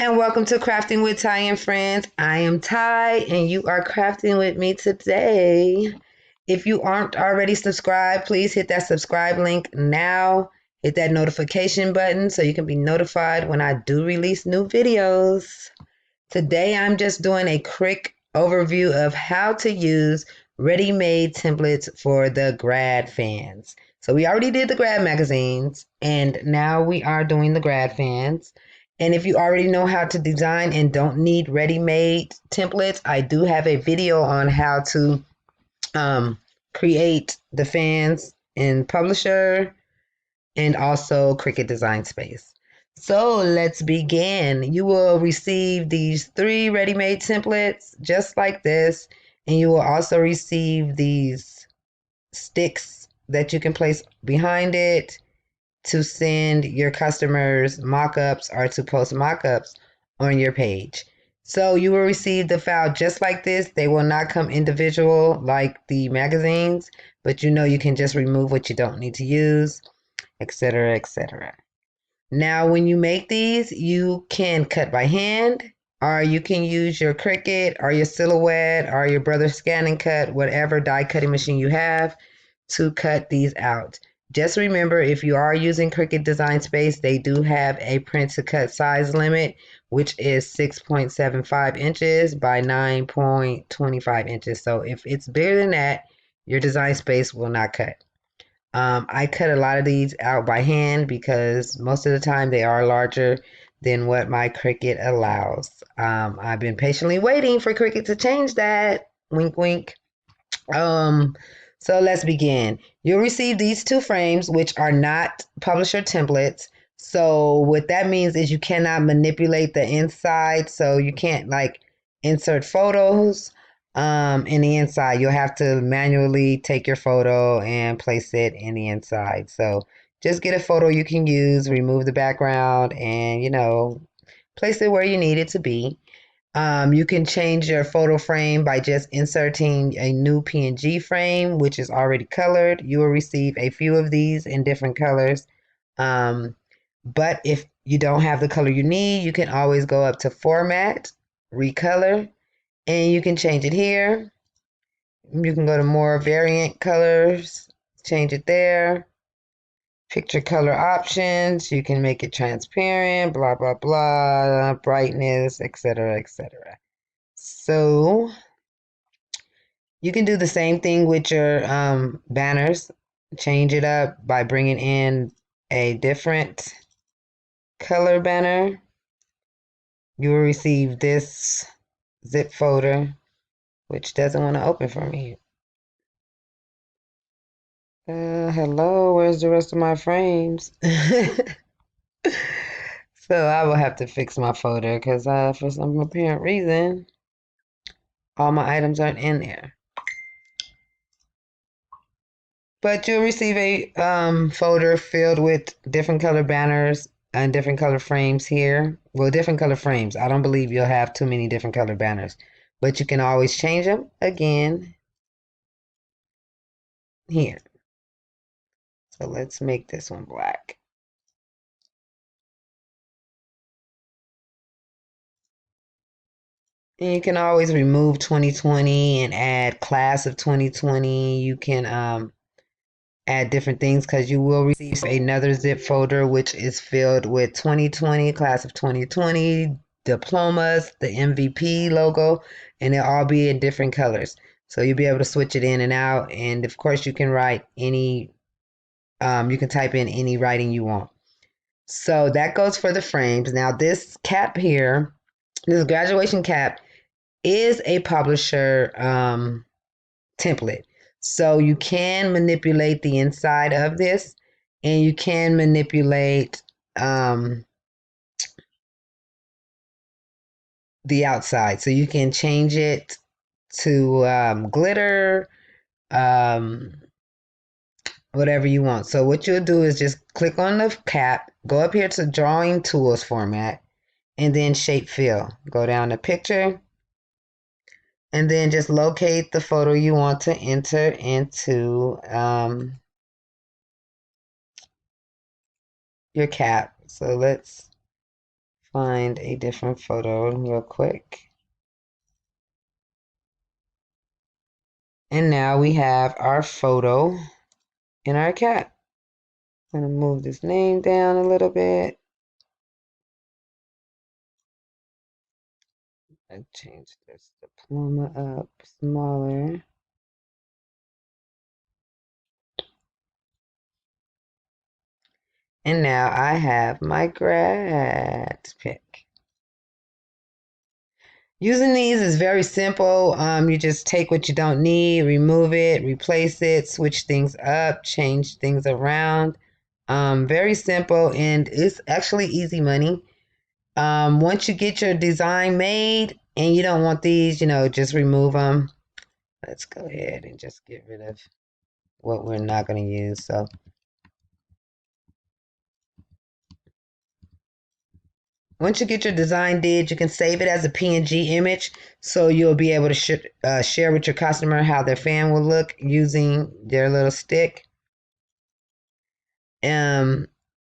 And welcome to Crafting with Ty and Friends. I am Ty, and you are crafting with me today. If you aren't already subscribed, please hit that subscribe link now. Hit that notification button so you can be notified when I do release new videos. Today, I'm just doing a quick overview of how to use ready-made templates for the grad fans. So we already did the grad magazines, and now we are doing the grad fans. And if you already know how to design and don't need ready-made templates, I do have a video on how to create the fans in Publisher and also Cricut Design Space. So let's begin. You will receive these 3 ready-made templates just like this, and you will also receive these sticks that you can place behind it to send your customers mock-ups or to post mock-ups on your page. So you will receive the file just like this. They will not come individual like the magazines, but you can just remove what you don't need to use, etc., etc. Now, when you make these, you can cut by hand, or you can use your Cricut or your Silhouette or your Brother Scan and Cut, whatever die cutting machine you have, to cut these out. Just remember, if you are using Cricut Design Space, they do have a print to cut size limit, which is 6.75 inches by 9.25 inches. So if it's bigger than that, your Design Space will not cut. I cut a lot of these out by hand because most of the time they are larger than what my Cricut allows. I've been patiently waiting for Cricut to change that. Wink, wink. So let's begin. You'll receive these 2 frames, which are not publisher templates. So what that means is you cannot manipulate the inside. So you can't insert photos in the inside. You'll have to manually take your photo and place it in the inside. So just get a photo you can use, remove the background, and place it where you need it to be. You can change your photo frame by just inserting a new PNG frame, which is already colored. You will receive a few of these in different colors. But if you don't have the color you need, you can always go up to Format, Recolor, and you can change it here. You can go to more variant colors, change it there. Picture color options, you can make it transparent, blah, blah, blah, brightness, etc., etc. So you can do the same thing with your banners. Change it up by bringing in a different color banner. You will receive this zip folder, which doesn't want to open for me. Hello, where's the rest of my frames? So I will have to fix my folder because for some apparent reason, all my items aren't in there. But you'll receive a folder filled with different color banners and different color frames here. Well, different color frames. I don't believe you'll have too many different color banners, but you can always change them again here. So let's make this one black. And you can always remove 2020 and add class of 2020. You can add different things because you will receive another zip folder which is filled with 2020, class of 2020, diplomas, the MVP logo, and it'll all be in different colors. So you'll be able to switch it in and out. And of course you can write any, you can type in any writing you want. So that goes for the frames. Now this cap here, this graduation cap, is a publisher template. So you can manipulate the inside of this, and you can manipulate the outside. So you can change it to glitter, whatever you want. So what you'll do is just click on the cap, go up here to Drawing Tools format, and then Shape Fill. Go down to Picture, and then just locate the photo you want to enter into your cap. So let's find a different photo real quick. And now we have our photo in our cat. I'm going to move this name down a little bit. I change this diploma up smaller. And now I have my grad pick. Using these is very simple. You just take what you don't need, remove it, replace it, switch things up, change things around. Very simple, and it's actually easy money. Once you get your design made and you don't want these, just remove them. Let's go ahead and just get rid of what we're not going to use. So once you get your design did, you can save it as a PNG image, so you'll be able to share with your customer how their fan will look using their little stick.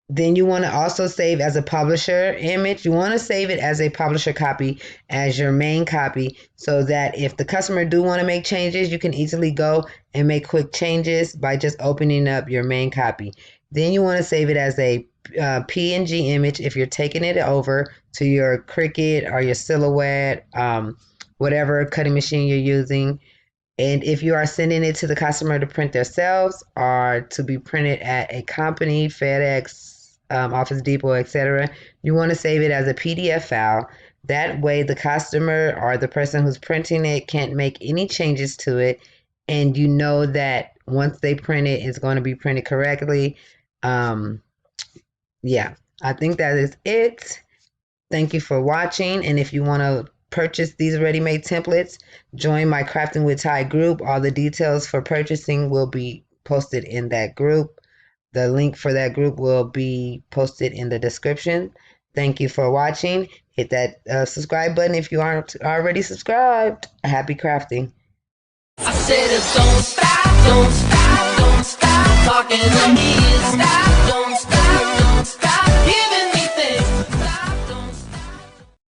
Then you want to also save as a publisher image. You want to save it as a publisher copy as your main copy, so that if the customer do want to make changes, you can easily go and make quick changes by just opening up your main copy. Then you want to save it as a PNG image if you're taking it over to your Cricut or your Silhouette, whatever cutting machine you're using. And if you are sending it to the customer to print themselves or to be printed at a company, FedEx, Office Depot, etc., you want to save it as a PDF file. That way the customer or the person who's printing it can't make any changes to it, and you know that once they print it, it's going to be printed correctly. Yeah, I think that is it. Thank you for watching, and if you want to purchase these ready-made templates, join my Crafting with Ty group. All the details for purchasing will be posted in that group. The link for that group will be posted in the description. Thank you for watching. Hit that subscribe button if you aren't already subscribed. Happy crafting. I said don't stop, don't stop, don't stop talking to me. Stop, don't stop, don't stop giving